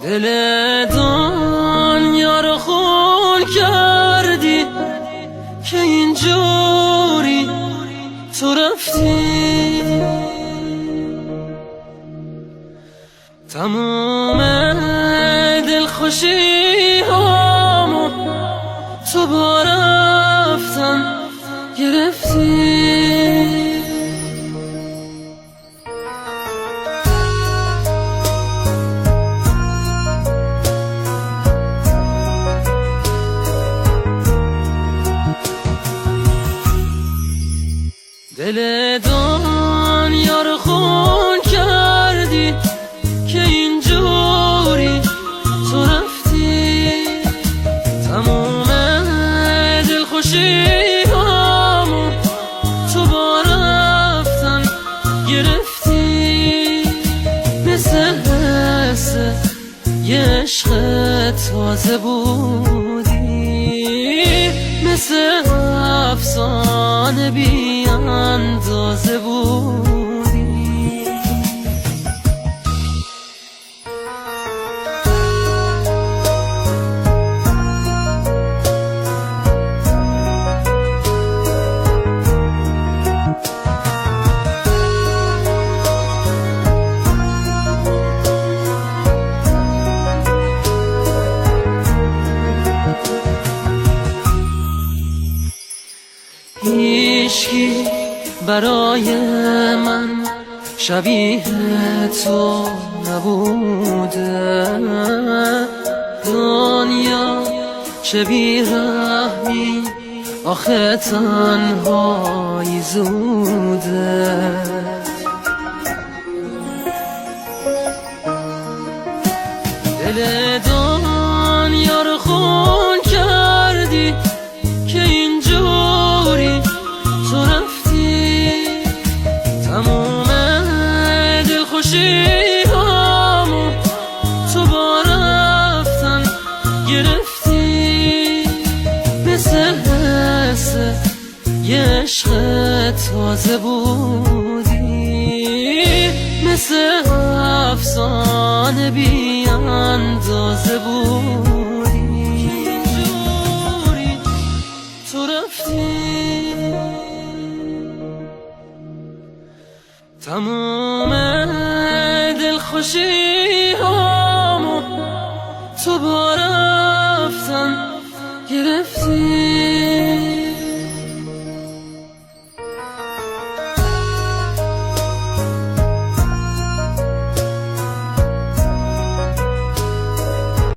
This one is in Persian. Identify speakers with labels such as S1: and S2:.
S1: دل دنیا رو خون کردی که اینجوری تو رفتی. تموم دلخوشی هامو تو با رفتن گرفتی. دل دنیا رو خون کردی که اینجوری تو رفتی. تموم دلخوشی هامو تو با رفتن گرفتی. مثل یه عشق تازه بودی، مثل افسانه بی اندازه بودی. هیچکی برای من شبیه تو نبوده. دنیا چه بی‌رحمی، آخه تنهایی زوده. دل دنیا رو خون کردی که اینجوری تو رفتی. تموم دلخوشی هامو تو با رفتن گرفتی. مثل یه عشق تازه بودی، مثل افسانه بی اندازه بودی. اینجوری تو رفتی. تموم دلخوشی هامو تو با رفتن گرفتی.